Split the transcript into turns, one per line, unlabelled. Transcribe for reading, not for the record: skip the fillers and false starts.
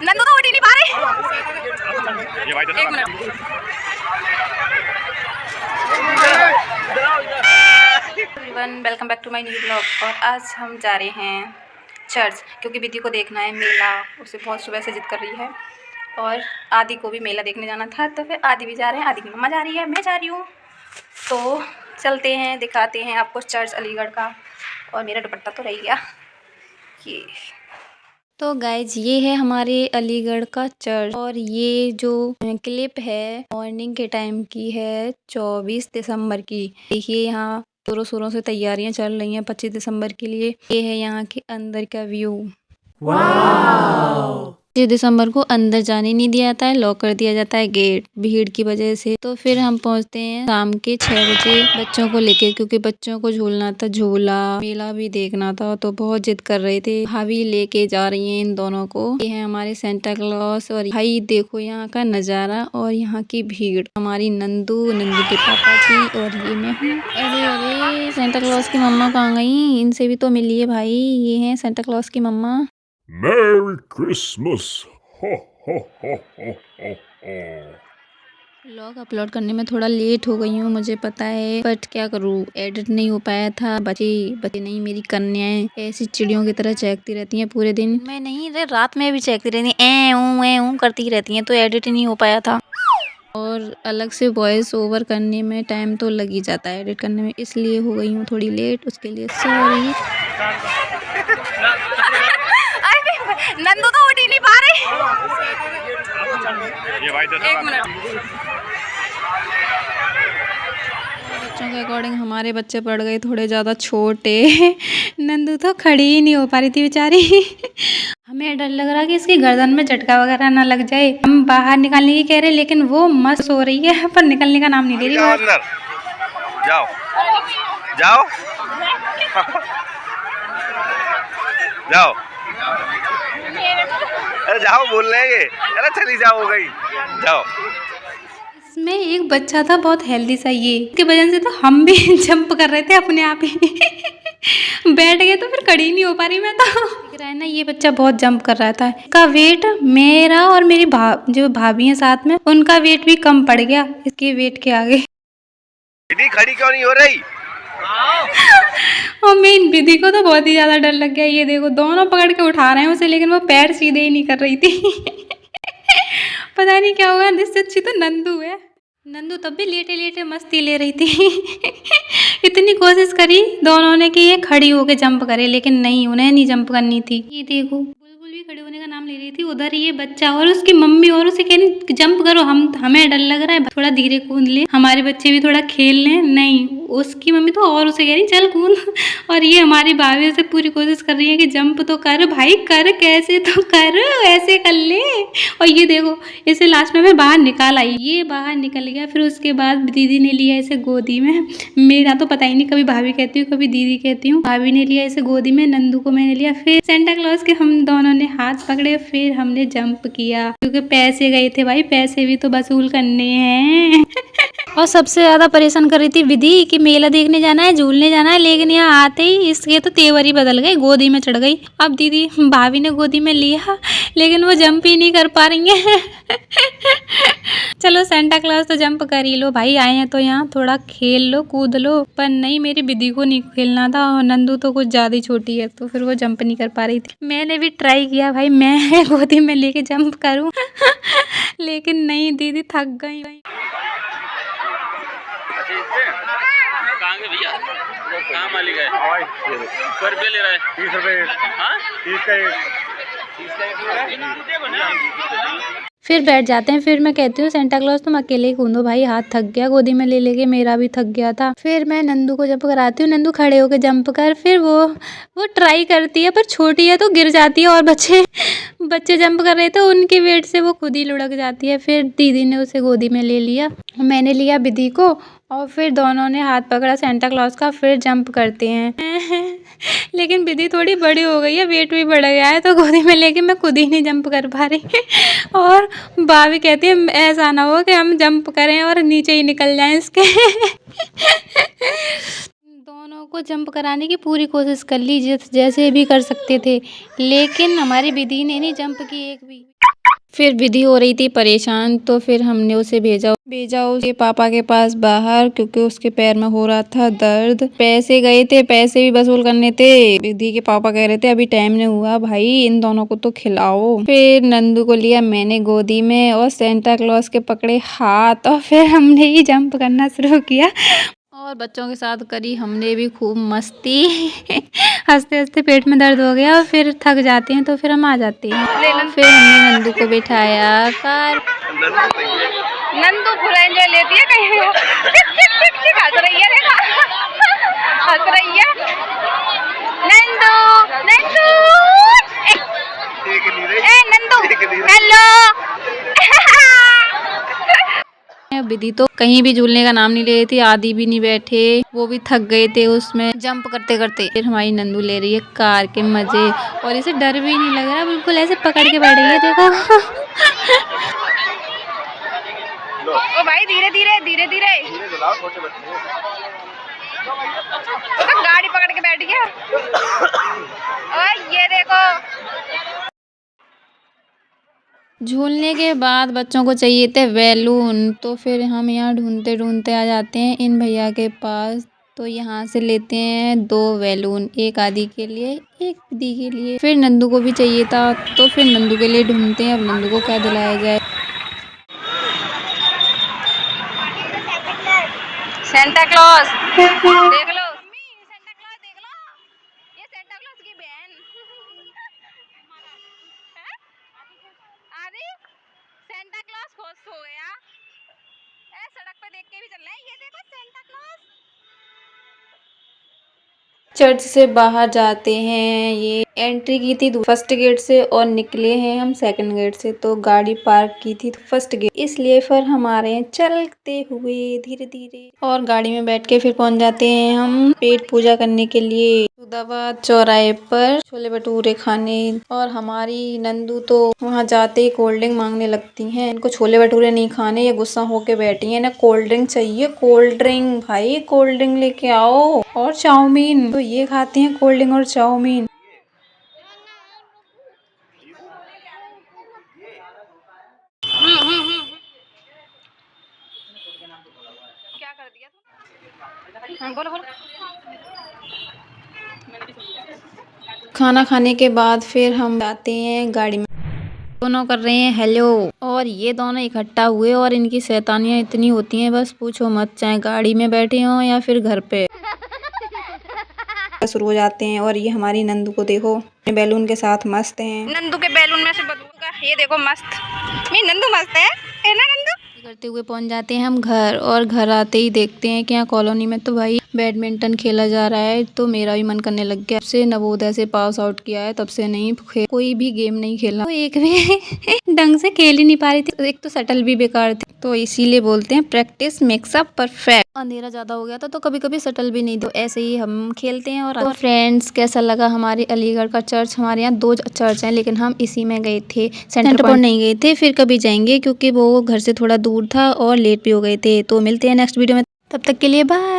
नंदू तो उठ ही नहीं पा रहे। एक minute. Welcome back to my new blog. और आज हम जा रहे हैं चर्च, क्योंकि विधि को देखना है मेला। उसे बहुत सुबह से जिद कर रही है, और आदि को भी मेला देखने जाना था, तो फिर आदि भी जा रहे हैं। आदि की मम्मा जा रही है, मैं जा रही हूँ। तो चलते हैं, दिखाते हैं आपको चर्च अलीगढ़ का। और मेरा दुपट्टा तो रह गया ये। तो गाइज, ये है हमारे अलीगढ़ का चर्च, और ये जो क्लिप है मॉर्निंग के टाइम की है, 24 दिसंबर की। देखिए यहाँ जोरों शोरों से तैयारियां चल रही हैं 25 दिसंबर के लिए। ये है यहाँ के अंदर का व्यू। वाव! 25 दिसंबर को अंदर जाने नहीं दिया जाता है, लॉक कर दिया जाता है गेट, भीड़ की वजह से। तो फिर हम पहुँचते हैं शाम के 6 बजे बच्चों को लेके, क्योंकि बच्चों को झूलना था, झूला मेला भी देखना था। तो बहुत जिद कर रहे थे, भाभी लेके जा रही हैं इन दोनों को। ये है हमारे सेंटा क्लॉस। और भाई देखो यहाँ का नज़ारा और यहाँ की भीड़। हमारी नंदू के पापा जी, और ये मैं हूँ। अरे अरे, सेंटा क्लॉस की मम्मा कहाँ गई? इनसे भी तो मिलिए भाई। ये है सेंटा क्लॉस की मम्मा।
Merry Christmas! Ho ho ho ho ho ho!
Vlog upload करने में थोड़ा लेट हो गई हूँ, मुझे पता है, बट क्या करूँ, एडिट नहीं हो पाया था। बच्चे नहीं, मेरी कन्याएं ऐसी चिड़ियों की तरह चहकती रहती हैं पूरे दिन। मैं नहीं, रात में भी चहकती रहती हैं, ए करती रहती हैं, तो एडिट ही नहीं हो पाया था। और अलग से वॉइस ओवर करने में टाइम तो लग ही जाता है, एडिट करने में, इसलिए हो गई हूँ थोड़ी लेट। उसके लिए सॉरी। नंदू तो उठ ही नहीं पा रहे। एक मिनट। बच्चों के अकॉर्डिंग हमारे बच्चे पड़ गए थोड़े ज़्यादा छोटे। नंदू तो खड़ी ही नहीं हो पा रही थी बेचारी। हमें डर लग रहा कि इसकी गर्दन में झटका वगैरह ना लग जाए। हम बाहर निकालने की कह रहे, लेकिन वो मस्त हो रही है, पर निकलने का नाम नहीं ले रही।
अंदर जाओ जाओ जाओ, अरे जाओ, बोल रहे हैं ये। अरे चली जाओ, हो गई, जाओ।
इसमें एक बच्चा था बहुत हेल्दी सा, ये इसकी वजह से तो हम भी जंप कर रहे थे अपने आप ही। बैठ गए तो फिर खड़ी नहीं हो पा रही मैं तो। दिख रहा है ना, ये बच्चा बहुत जंप कर रहा था। इसका वेट मेरा और मेरी जो भाभी हैं साथ में, उनका वेट भी कम पड़ गया इसके वेट के आगे।
इतनी खड़ी क्यों नहीं हो रही?
और मेन विधि को तो बहुत ही ज्यादा डर लग गया। ये देखो, दोनों पकड़ के उठा रहे हैं उसे, लेकिन वो पैर सीधे ही नहीं कर रही थी। पता नहीं क्या हुआ। इससे अच्छी तो नंदू है। नंदू तब भी लेटे लेटे मस्ती ले रही थी। इतनी कोशिश करी दोनों ने कि ये खड़ी होके जंप करे, लेकिन नहीं, उन्हें नहीं जंप करनी थी। ये देखो, बुलबुल भी खड़े होने का नाम ले रही थी। उधर ये बच्चा और उसकी मम्मी और उसे कह रही जंप करो, हमें डर लग रहा है, थोड़ा धीरे कूद ले, हमारे बच्चे भी थोड़ा खेल लें। नहीं, उसकी मम्मी तो और उसे कह रही चल कूद। और ये हमारी भाभी से पूरी कोशिश कर रही है कि जंप तो कर भाई, कर, कैसे तो कर, ऐसे कर ले। और ये देखो, इसे लास्ट में मैं बाहर निकाल आई, ये बाहर निकल गया। फिर उसके बाद दीदी ने लिया इसे गोदी में। मेरा तो पता ही नहीं, कभी भाभी कहती हूँ कभी दीदी कहती हूँ। भाभी ने लिया इसे गोदी में, नंदू को मैंने लिया। फिर सेंटा क्लॉज के हम दोनों ने हाथ पकड़े, फिर हमने जंप किया, क्योंकि पैसे गए थे भाई, पैसे भी तो वसूल करने हैं। और सबसे ज्यादा परेशान कर रही थी विधि कि मेला देखने जाना है, झूलने जाना है, लेकिन यहाँ आते ही इसके तो तेवर ही बदल गए, गोदी में चढ़ गई। अब दीदी भाभी ने गोदी में लिया, लेकिन वो जंप ही नहीं कर पा रही है। चलो सेंटा क्लॉज तो जंप कर ही लो भाई, आए हैं तो यहाँ थोड़ा खेल लो, कूद लो। पर नहीं, मेरी विधि को नहीं खेलना था, और नंदू तो कुछ ज्यादा ही छोटी है, तो फिर वो जंप नहीं कर पा रही थी। मैंने भी ट्राई किया भाई, मैं गोदी में लेके जंप करूँ, लेकिन नहीं, दीदी थक गई।
भैया कहाँ मालिक है? पर रुपये ले रहा है, 30 रुपये। हाँ, 30 का एक।
फिर बैठ जाते हैं। फिर मैं कहती हूँ सेंटा क्लॉज तुम अकेले ही कूदो भाई, हाथ थक गया गोदी में ले लेके, मेरा भी थक गया था। फिर मैं नंदू को जंप कराती हूँ, नंदू खड़े होके जंप कर। फिर वो ट्राई करती है, पर छोटी है तो गिर जाती है, और बच्चे जंप कर रहे थे, उनके वेट से वो खुद ही लुढ़क जाती है। फिर दीदी ने उसे गोदी में ले लिया, मैंने लिया विधि को, और फिर दोनों ने हाथ पकड़ा सेंटा क्लॉज का, फिर जंप करते हैं। लेकिन विधि थोड़ी बड़ी हो गई है, वेट भी बढ़ गया है, तो गोदी में लेके मैं खुद ही नहीं जंप कर पा रही। और भाभी कहती है ऐसा ना हो कि हम जंप करें और नीचे ही निकल जाएं इसके। दोनों को जंप कराने की पूरी कोशिश कर ली जैसे भी कर सकते थे, लेकिन हमारी विधि ने नहीं जंप की एक भी। फिर विधि हो रही थी परेशान, तो फिर हमने उसे भेजा उसके पापा के पास बाहर, क्योंकि उसके पैर में हो रहा था दर्द। पैसे गए थे, पैसे भी वसूल करने थे। विधि के पापा कह रहे थे अभी टाइम नहीं हुआ भाई, इन दोनों को तो खिलाओ। फिर नंदू को लिया मैंने गोदी में और सेंटा क्लॉज के पकड़े हाथ, और फिर हमने ही जंप करना शुरू किया और बच्चों के साथ करी हमने भी खूब मस्ती। हंसते हंसते पेट में दर्द हो गया, फिर थक जाते हैं तो फिर हम आ जाते हैं। फिर हमने नंदू को बिठाया कार।
नंदू फुल एंजॉय लेती है कहीं हंस रही है, देखा हंस रही है नंदू। नंदू नंदू हेलो।
विधि तो कहीं भी झूलने का नाम नहीं ले रही थी, आधी भी नहीं बैठे, वो भी थक गए थे उसमें जंप करते करते। फिर हमारी नंदू ले रही है कार के मजे, और इसे डर भी नहीं लग रहा, बिल्कुल ऐसे पकड़ के बैठ गई है, देखो।
ओ भाई धीरे धीरे धीरे धीरे, तो गाड़ी पकड़ के बैठ गया। और ये देखो,
झूलने के बाद बच्चों को चाहिए थे बैलून, तो फिर हम यहाँ ढूंढते ढूंढते आ जाते हैं इन भैया के पास। तो यहाँ से लेते हैं 2 बैलून, एक आदि के लिए एक विधि के लिए। फिर नंदू को भी चाहिए था, तो फिर नंदू के लिए ढूंढते हैं, अब नंदू को क्या दिलाया जाए।
सेंटा क्लॉज देख लो, सेंटा क्लॉज देख लो, ये सेंटा क्लॉज की बहन। अरे सेंटा क्लॉज खुश हो गया, सड़क पे देख के भी चल रहा है, ये देखो सेंटा क्लॉज।
चर्च से बाहर जाते हैं, ये एंट्री की थी फर्स्ट गेट से और निकले हैं हम सेकंड गेट से, तो गाड़ी पार्क की थी फर्स्ट गेट, इसलिए फिर हम आ रहे हैं चलते हुए धीरे धीरे, और गाड़ी में बैठ के फिर पहुंच जाते हैं हम पेट पूजा करने के लिए खुदाबाद चौराहे पर छोले भटूरे खाने। और हमारी नंदू तो वहाँ जाते ही कोल्ड ड्रिंक मांगने लगती हैं, इनको छोले भटूरे नहीं खाने, ये गुस्सा होके बैठी हैं, इन्हें कोल्ड ड्रिंक चाहिए। कोल्ड ड्रिंक भाई, कोल्ड ड्रिंक लेके आओ, और चाउमीन, तो ये खाती हैं कोल्ड ड्रिंक और चाउमीन।
क्या कर दिया तू? हाँ, बोलो बोलो।
खाना खाने के बाद फिर हम जाते हैं गाड़ी में, दोनों कर रहे हैं हेलो, और ये दोनों इकट्ठा हुए और इनकी शैतानियाँ इतनी होती हैं बस पूछो मत, चाहे गाड़ी में बैठे हों या फिर घर पे शुरू हो जाते हैं। और ये हमारी नंदू को देखो, बैलून के साथ मस्त हैं।
नंदू के बैलून में से बदलूंगा, ये देखो मस्त, मेरी नंदू मस्त है ना नंदू।
करते हुए पहुंच जाते हैं हम घर, और घर आते ही देखते हैं कि यहाँ कॉलोनी में तो भाई बैडमिंटन खेला जा रहा है, तो मेरा भी मन करने लग गया। जब से नवोदय से पास आउट किया है तब से नहीं कोई भी गेम नहीं खेला, तो एक भी ढंग से खेल ही नहीं पा रही थी, एक तो शटल भी बेकार थी, तो इसीलिए बोलते हैं प्रैक्टिस मेक्स अ परफेक्ट। अंधेरा ज्यादा हो गया था तो कभी कभी शटल भी नहीं, तो ऐसे ही हम खेलते हैं। और फ्रेंड्स कैसा लगा हमारे अलीगढ़ का चर्च? हमारे यहाँ 2 चर्च हैं, लेकिन हम इसी में गए थे, सेंटर पॉइंट नहीं गए थे, फिर कभी जाएंगे क्योंकि वो घर से थोड़ा दूर था और लेट भी हो गए थे। तो मिलते हैं नेक्स्ट वीडियो में, तब तक के लिए बाय।